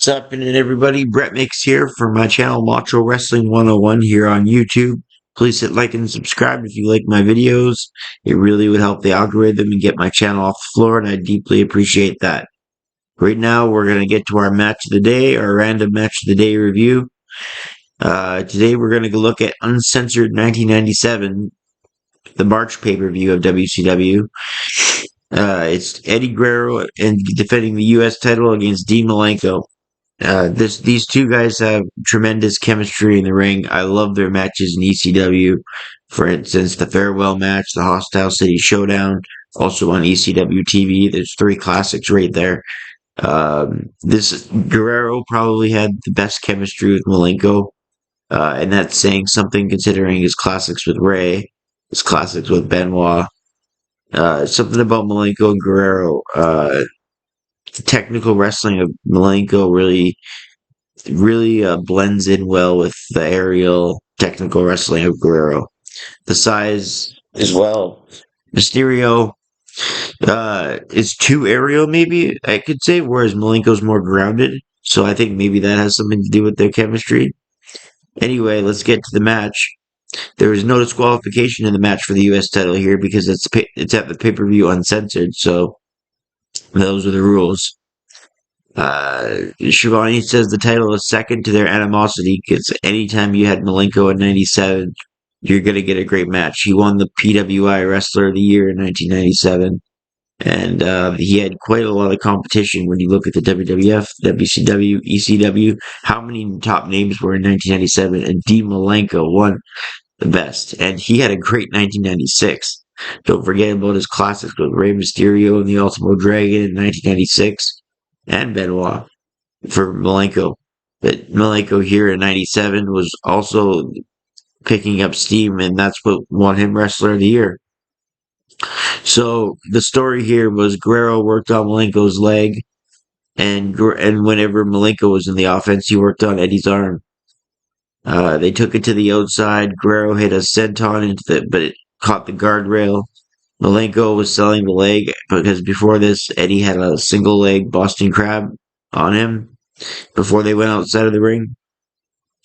What's happening, everybody? Brett Mix here for my channel, Macho Wrestling 101 here on YouTube. Please hit like and subscribe if you like my videos. It really would help the algorithm and get my channel off the floor, and I deeply appreciate that. Right now, we're going to get to our match of the day, our random match of the day review. Today, we're going to look at Uncensored 1997, the March pay-per-view of WCW. It's Eddie Guerrero and defending the U.S. title against Dean Malenko. These two guys have tremendous chemistry in the ring. I love their matches in ECW. For instance, the farewell match, the Hostile City Showdown, also on ECW TV. There's three classics right there. This Guerrero probably had the best chemistry with Malenko, and that's saying something considering his classics with Ray, his classics with Benoit. Something about Malenko and Guerrero. The technical wrestling of Malenko really blends in well with the aerial technical wrestling of Guerrero. The size as well. Mysterio is too aerial, maybe I could say, whereas Malenko's more grounded. So I think maybe that has something to do with their chemistry. Anyway, let's get to the match. There was no disqualification in the match for the U.S. title here because it's at the pay-per-view uncensored. So those are the rules. Shivani says the title is second to their animosity because anytime you had Malenko in 97, you're going to get a great match. He won the PWI Wrestler of the Year in 1997, and he had quite a lot of competition when you look at the WWF, WCW, ECW. How many top names were in 1997? And Dean Malenko won the best, and he had a great 1996. Don't forget about his classics with Rey Mysterio and the Ultimo Dragon in 1996. And Benoit for Malenko. But Malenko here in 97 was also picking up steam, and that's what won him Wrestler of the Year. So the story here was Guerrero worked on Malenko's leg, and whenever Malenko was in the offense, he worked on Eddie's arm. They took it to the outside. Guerrero hit a senton but it caught the guardrail. Malenko was selling the leg because before this, Eddie had a single leg Boston Crab on him before they went outside of the ring.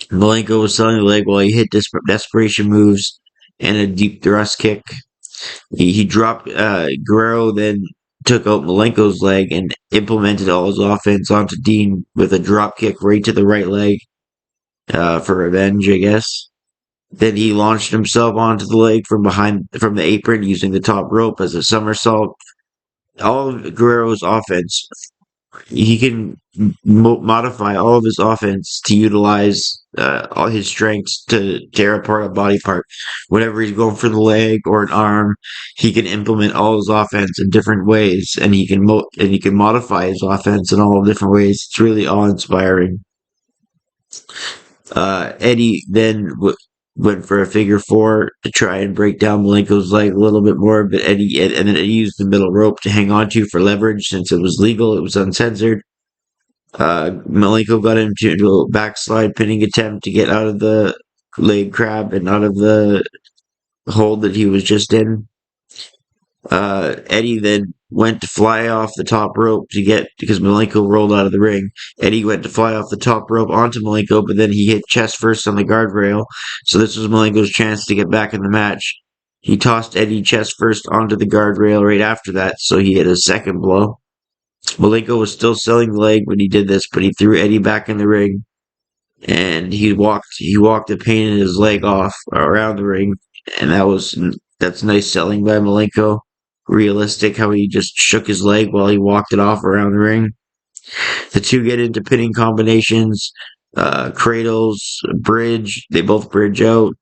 Malenko was selling the leg while he hit desperation moves and a deep thrust kick. He dropped Guerrero, then took out Malenko's leg and implemented all his offense onto Dean with a drop kick right to the right leg for revenge, I guess. Then he launched himself onto the leg from the apron using the top rope as a somersault. All of Guerrero's offense, he can modify all of his offense to utilize all his strengths to tear apart a body part. Whenever he's going for the leg or an arm, he can implement all his offense in different ways, and he can modify his offense in all different ways. It's really awe-inspiring. Eddie then went for a figure four to try and break down Malenko's leg a little bit more, but then Eddie used the middle rope to hang on to for leverage since it was legal, it was uncensored. Malenko got into a backslide pinning attempt to get out of the leg crab and out of the hold that he was just in. Eddie then went to fly off the top rope because Malenko rolled out of the ring. Eddie went to fly off the top rope onto Malenko, but then he hit chest first on the guardrail. So this was Malenko's chance to get back in the match. He tossed Eddie chest first onto the guardrail right after that, so he hit a second blow. Malenko was still selling the leg when he did this, but he threw Eddie back in the ring, and he walked the pain in his leg off around the ring, and that's nice selling by Malenko. Realistic how he just shook his leg while he walked it off around the ring. The two get into pinning combinations, cradles, bridge. They both bridge out.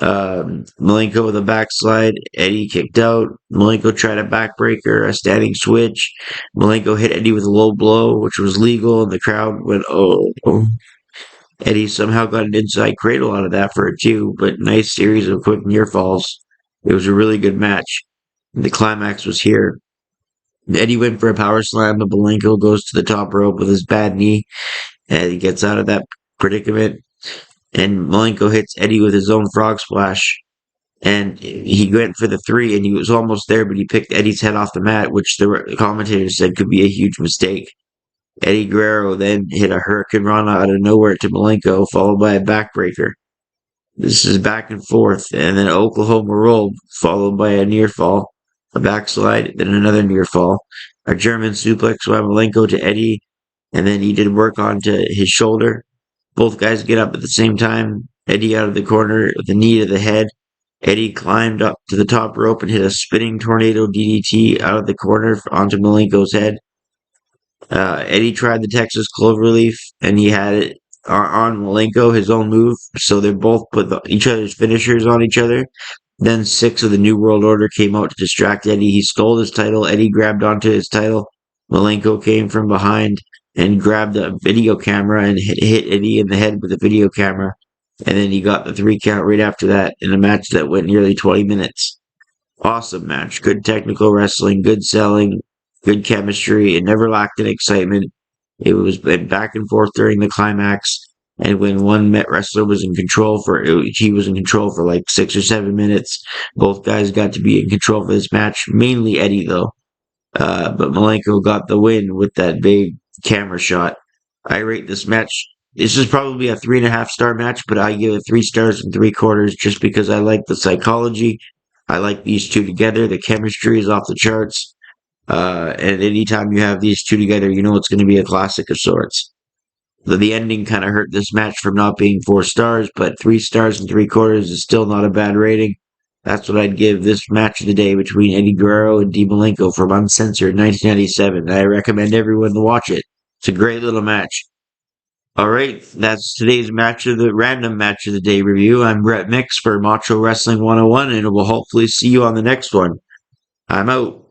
Malenko with a backslide. Eddie kicked out. Malenko tried a backbreaker, a standing switch. Malenko hit Eddie with a low blow, which was legal, and the crowd went, oh. Eddie somehow got an inside cradle out of that for a two, but nice series of quick near falls. It was a really good match. The climax was here. Eddie went for a power slam, but Malenko goes to the top rope with his bad knee, and he gets out of that predicament. And Malenko hits Eddie with his own frog splash. And he went for the three, and he was almost there, but he picked Eddie's head off the mat, which the commentator said could be a huge mistake. Eddie Guerrero then hit a Hurricane Rana out of nowhere to Malenko, followed by a backbreaker. This is back and forth, and then Oklahoma roll, followed by a near fall, a backslide, then another near fall, a German suplex by Malenko to Eddie, and then he did work onto his shoulder. Both guys get up at the same time. Eddie out of the corner with a knee to the head. Eddie climbed up to the top rope and hit a spinning tornado DDT out of the corner onto Malenko's head. Eddie tried the Texas Cloverleaf, and he had it on Malenko, his own move. So they both put each other's finishers on each other. Then 6 of the New World Order came out to distract Eddie. He stole his title. Eddie grabbed onto his title. Malenko came from behind and grabbed the video camera and hit Eddie in the head with the video camera. And then he got the 3 count right after that in a match that went nearly 20 minutes. Awesome match. Good technical wrestling, good selling, good chemistry. It never lacked in excitement. It was back and forth during the climax. And when one Met wrestler was in control he was in control for like 6 or 7 minutes. Both guys got to be in control for this match. Mainly Eddie though. But Malenko got the win with that big camera shot. I rate this match. This is probably a 3.5 star match, but I give it 3 stars and 3/4 just because I like the psychology. I like these two together. The chemistry is off the charts. And anytime you have these two together, you know it's going to be a classic of sorts. The ending kind of hurt this match from not being 4 stars, but 3 stars and 3/4 is still not a bad rating. That's what I'd give this match of the day between Eddie Guerrero and Dean Malenko from Uncensored 1997. I recommend everyone to watch it. It's a great little match. Alright, that's today's random match of the day review. I'm Brett Mix for Macho Wrestling 101, and we'll hopefully see you on the next one. I'm out.